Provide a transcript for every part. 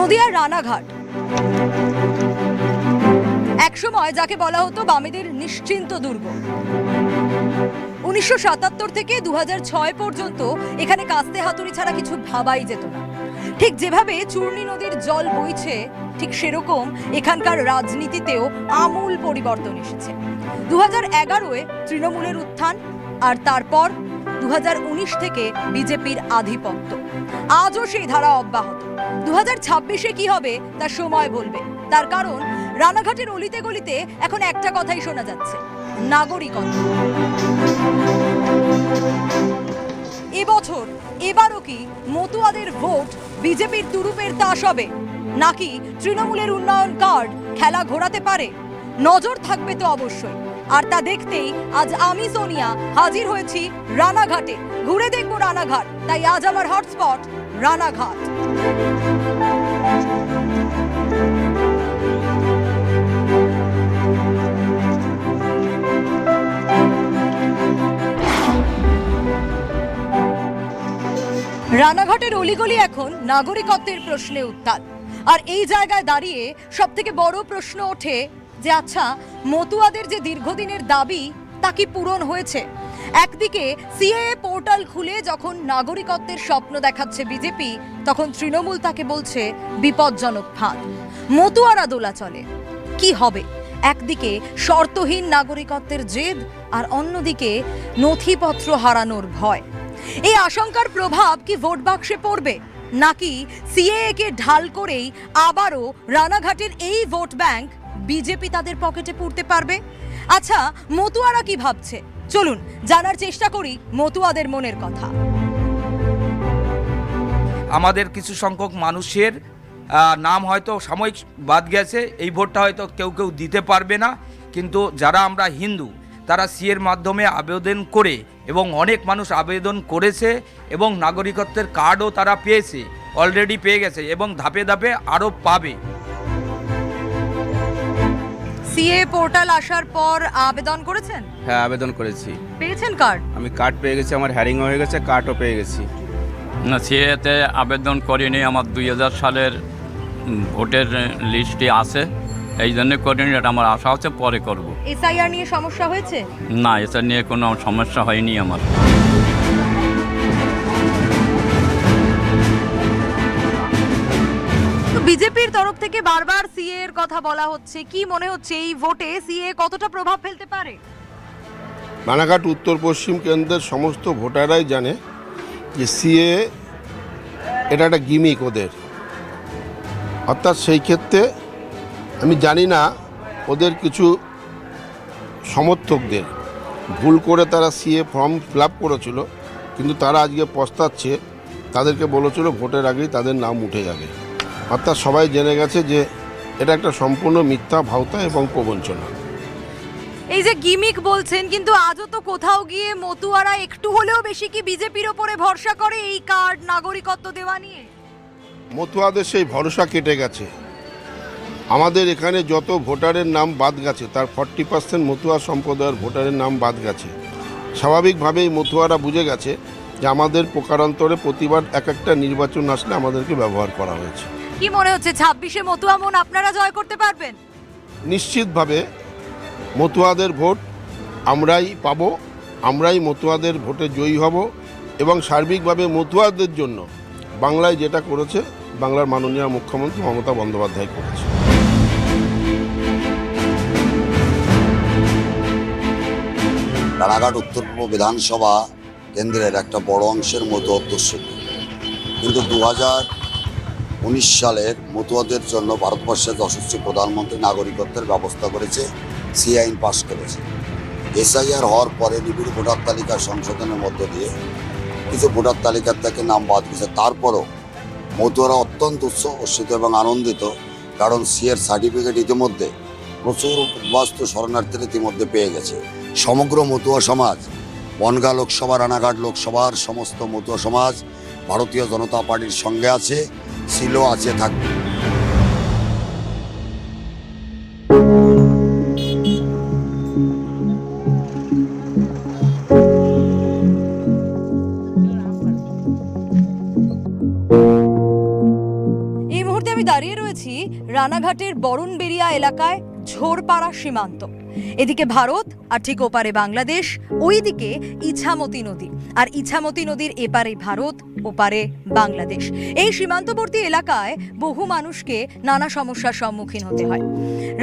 নদিয়ার রানাঘাট একসময় যাকে বলা হতো বামেদের নিশ্চিন্ত দুর্গ। 1977 থেকে 2006 পর্যন্ত এখানে কাস্তে হাতুড়ি ছাড়া কিছু ভাবাই যেত না। ঠিক যেভাবে চূর্ণী নদীর জল বইছে, ঠিক সেরকম এখানকার রাজনীতিতেও আমূল পরিবর্তন এসেছে। 2011-এ তৃণমূলের উত্থান, আর তারপর 2019 থেকে বিজেপির আধিপত্য। আজও সেই ধারা অব্যাহত। 2026-এ কি হবে তা সময় বলবে। তার কারণ রানাঘাটের অলিতে গলিতে এখন একটা কথাই শোনা যাচ্ছে, নাগরিকত্ব। এবারও কি মতুয়াদের ভোট বিজেপির তুরুপের তাস হবে, নাকি তৃণমূলের উন্নয়ন কার্ড খেলা ঘোরাতে পারে? নজর থাকবে তো অবশ্যই। আর তা দেখতেই আজ আমি সোনিয়া হাজির হয়েছি রানাঘাটে। ঘুরে দেখবো রানাঘাট, তাই আজ আমার হটস্পট রানাঘাট। রানাঘাটের অলিগলি এখন নাগরিকত্বের প্রশ্নে উত্তাল। আর এই জায়গায় দাঁড়িয়ে সব থেকে বড় প্রশ্ন ওঠে যে আচ্ছা, মতুয়াদের যে দীর্ঘদিনের দাবি তা কি পূরণ হয়েছে? একদিকে সিএএ পোর্টাল খুলে যখন নাগরিকত্বের স্বপ্ন দেখাচ্ছে বিজেপি, তখন তৃণমূল তাকে বলছে বিপজ্জনক ফাঁদ। মতুয়ারা দোলাচলে। কি হবে? একদিকে শর্তহীন নাগরিকত্বের জেদ, আর অন্যদিকে নথিপত্র হারানোর ভয়। এই আশঙ্কার প্রভাব কি ভোট বাক্সে পড়বে, নাকি সিএএ কে ঢাল করেই আবারও রানাঘাটের এই ভোট ব্যাংক বিজেপি তাদের পকেটে পুরতে পারবে? আচ্ছা, মতুয়ারা কি ভাবছে? চলুন জানার চেষ্টা করি মতুয়াদের মনের কথা। আমাদের কিছু সংখ্যক মানুষের নাম হয়তো সাময়িক বাদ গেছে, এই ভোটটা হয়তো কেউ কেউ দিতে পারবে না, কিন্তু যারা আমরা হিন্দু তারা সিএর মাধ্যমে আবেদন করে, এবং অনেক মানুষ আবেদন করেছে এবং নাগরিকত্বের কার্ডও তারা পেয়েছে, অলরেডি পেয়ে গেছে এবং ধাপে ধাপে আরও পাবে। সিএ পোর্টাল আসার পর আবেদন করেছেন? হ্যাঁ, আবেদন করেছি। পেয়েছেন কার্ড? আমি কার্ড পেয়ে গেছি, আমার হ্যারিং হয়ে গেছে, কার্ডও পেয়ে গেছি। না, সিএতে আবেদন করিনি। আমার 2000 সালের ভোটের লিস্টে আছে, এই জন্য করিনি। এটা আমার আশা হচ্ছে পরে করব। এসআইআর নিয়ে সমস্যা হয়েছে? না, এটা নিয়ে কোনো সমস্যা হয়নি আমার। বিজেপির তরফ থেকে বারবার সিএ এর কথা বলা হচ্ছে। কি মনে হচ্ছে এই ভোটে সিএ কতটা প্রভাব ফেলতে পারে? রানাঘাট উত্তর পশ্চিম কেন্দ্রের সমস্ত ভোটাররাই জানে যে সিএ এটা একটা গিমিক ওদের। অর্থাৎ সেই ক্ষেত্রে আমি জানি না ওদের কিছু সমর্থকদের ভুল করে তারা সিএ ফর্ম ফিল আপ করেছিল, কিন্তু তারা আজকে পস্তাচ্ছে। তাদেরকে বলেছিল ভোটের আগেই তাদের নাম উঠে যাবে। অর্থাৎ সবাই জেনে গেছে যে এটা একটা সম্পূর্ণ মিথ্যা ভাওতা এবং প্রবঞ্চনা। এই যে গিমিক বলছেন, কিন্তু আজও তো কোথাও গিয়ে মতুয়ারা একটু হলেও বেশি কি বিজেপির ওপরে ভরসা করে এই কার্ড নাগরিকত্ব দেওয়া নিয়ে? মতুয়াদের সেই ভরসা কেটে গেছে। আমাদের এখানে যত ভোটারের নাম বাদ গেছে তার 40% মতুয়া সম্প্রদায়ের ভোটারের নাম বাদ গেছে। স্বাভাবিকভাবেই মতুয়ারা বুঝে গেছে যে আমাদের প্রকারান্তরে প্রতিবার এক একটা নির্বাচন আসলে আমাদেরকে ব্যবহার করা হয়েছে। কি মনে হচ্ছে 26-এ মতুয়া মন আপনারা জয় করতে পারবেন? নিশ্চিতভাবে মতুয়াদের ভোট আমরাই পাবো, আমরাই মতুয়াদের ভোটে জয়ী হব, এবং সার্বিকভাবে মতুয়াদের জন্য বাংলায় যেটা করেছে বাংলার মাননীয় মুখ্যমন্ত্রী মমতা বন্দ্যোপাধ্যায় করেছে। রানাঘাট উত্তর পূর্ব বিধানসভা কেন্দ্রের একটা বড় অংশের মতুয়া অধ্যুষিত, কিন্তু 2019 সালের মতুয়াদের জন্য ভারতবর্ষের যশস্বী প্রধানমন্ত্রী নাগরিকত্বের ব্যবস্থা করেছে, সি আইন পাশ করেছে। এসআইআর হওয়ার পরে নিবিড় ভোটার তালিকা সংশোধনের মধ্য দিয়ে কিছু ভোটার তালিকার থেকে নাম বাদ গেছে। তারপরও মতুয়ারা অত্যন্ত উচ্ছ্বসিত এবং আনন্দিত, কারণ সিএর সার্টিফিকেট ইতিমধ্যে প্রচুর বাস্তু শরণার্থীরা ইতিমধ্যে পেয়ে গেছে। সমগ্র মতুয়া সমাজ, বনগাঁ লোকসভা, রানাঘাট লোকসভার সমস্ত মতুয়া সমাজ ভারতীয় জনতা পার্টির সঙ্গে আছে, ছিল, আছে, থাকবে। দাঁড়িয়ে রয়েছি রানাঘাটের বরণবেড়িয়া এলাকায় ঝোরপাড়া সীমান্ত। এদিকে ভারত আর ঠিক ওপারে বাংলাদেশ, ওইদিকে ইছামতি নদী, আর ইছামতি নদীর এপারে ভারত, ওপারে বাংলাদেশ। এই সীমান্তবর্তী এলাকায় বহু মানুষকে নানা সমস্যার সম্মুখীন হতে হয়।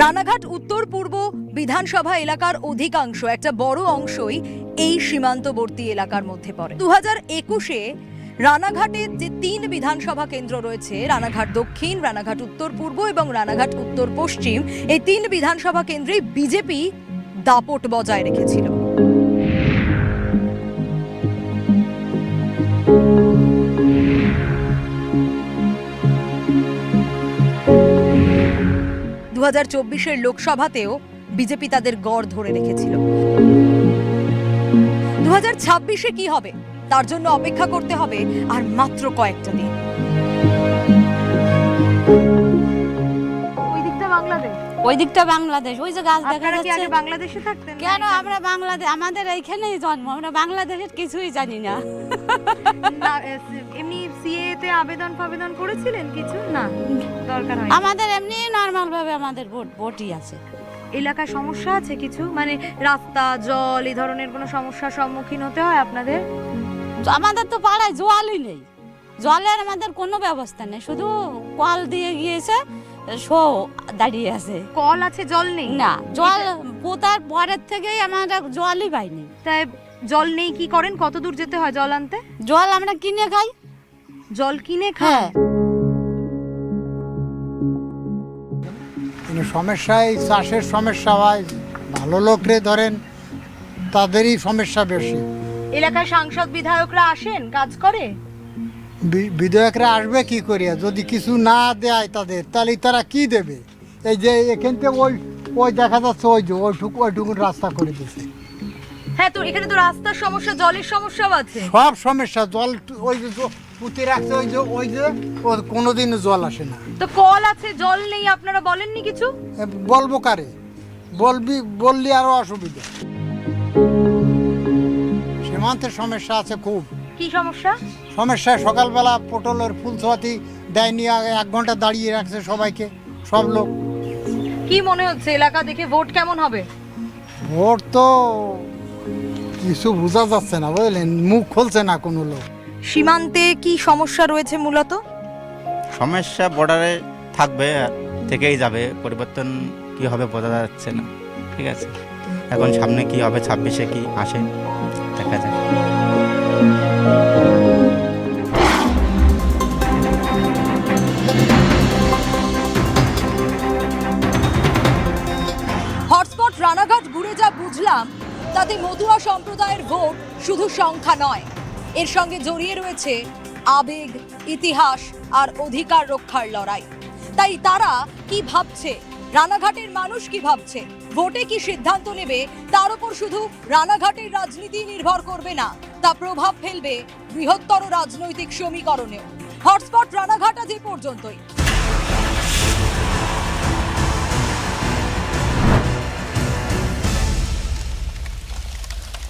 রানাঘাট উত্তর পূর্ব বিধানসভা এলাকার অধিকাংশ, একটা বড় অংশই এই সীমান্তবর্তী এলাকার মধ্যে পড়ে। 2021-এ রানাঘাটের যে 3 বিধানসভা কেন্দ্র রয়েছে, রানাঘাট দক্ষিণ, রানাঘাট উত্তর পূর্ব এবং রানাঘাট উত্তর পশ্চিম, এই 3 বিধানসভা কেন্দ্রেই বিজেপি দাপট বজায় রেখেছিল। দু 2024-এর লোকসভাতেও বিজেপি তাদের গড় ধরে রেখেছিল। 2026-এ কি হবে তার জন্য অপেক্ষা করতে হবে আর মাত্র কয়েকটা দিন। ওই দিকটা বাংলাদেশ, ওই যে গাছ দেখা আপনারা কি যাচ্ছে। আগে বাংলাদেশে থাকতেন? কেন আমরা বাংলাদেশ, আমাদের এইখানেই জন্ম, আমরা বাংলাদেশের কিছুই জানি না। না, এমনি সিএ তে আবেদন করেছিলেন কিছু? না, দরকার হয়। আমাদের এমনি নরমাল ভাবে আমাদের ভোটই আছে। এলাকায় সমস্যা আছে কিছু, মানে রাস্তা, জল, এই ধরনের কোনো সমস্যার সম্মুখীন হতে হয় আপনাদের? আমাদের তো পাড়ায় জলই নেই, জলের আমাদের কোনো ব্যবস্থা নেই, শুধু কল দিয়ে গিয়েছে, শো দাঁড়িয়ে আছে। কল আছে, জল নেই? না, জল পোতার পরের থেকেই আমরা জলই পাইনি। তাই জল নেই, কি করেন? কত দূর যেতে হয় জল আনতে? জল আমরা কিনে খাই। জল কিনে খান? হ্যাঁ। সমস্যায় চাষের সমস্যা হয়, ভালো লোকরে ধরেন তাদেরই সমস্যা বেশি। এলাকায় সাংসদ বিধায়করা আসেন, কাজ করে? বিধায়করা আসবে কি করিয়া, যদি কিছু না দেয় তাদের, তাহলে তারা কি দেবে? এই যে এখান থেকে ওই দেখা যাচ্ছে ওইটুকু রাস্তা করে দিচ্ছে। হ্যাঁ, তো এখানে তো রাস্তার সমস্যা, জলের সমস্যাও আছে। সব সমস্যা, জল ওই যে পুঁতে রাখছে, ওই যে কোনোদিনও জল আসে না। তো কল আছে, জল নেই, আপনারা বলেননি কিছু? বলবো কারে? বললি আরো অসুবিধা। সীমান্তের সমস্যা আছে খুব। কি সমস্যা? সকালবেলা পটলের ফুল ছোয়াতি দেয়নি, 1 ঘন্টা দাঁড়িয়ে রাখছে সবাইকে, সব লোক। কি মনে হচ্ছে এলাকা দেখে ভোট কেমন হবে? ভোট তো কিছু বোঝা যাচ্ছে না, বুঝলেন, মুখ খুলছে না কোনো লোক। সীমান্তে কি সমস্যা রয়েছে মূলত? সমস্যা বর্ডারে থাকবে, থেকেই যাবে, পরিবর্তন কি হবে বোঝা যাচ্ছে না। ঠিক আছে, এখন সামনে কি হবে, 26-এ কি আসে দেখা যায়। হটস্পট রানাঘাট ঘুরে যা বুঝলাম, তাতে মতুয়া সম্প্রদায়ের ভোট শুধু সংখ্যা নয়, এর সঙ্গে জড়িয়ে রয়েছে আবেগ, ইতিহাস আর অধিকার রক্ষার লড়াই। তাই তারা কি ভাবছে, রানাঘাটের মানুষ কি ভাবছে, ভোটে কি সিদ্ধান্ত নেবে, তার উপর শুধু রানাঘাটের রাজনীতি নির্ভর করবে না, তা প্রভাব ফেলবে বৃহত্তর রাজনৈতিক সমীকরণেও। হটস্পট রানাঘাট আজ এই পর্যন্তই।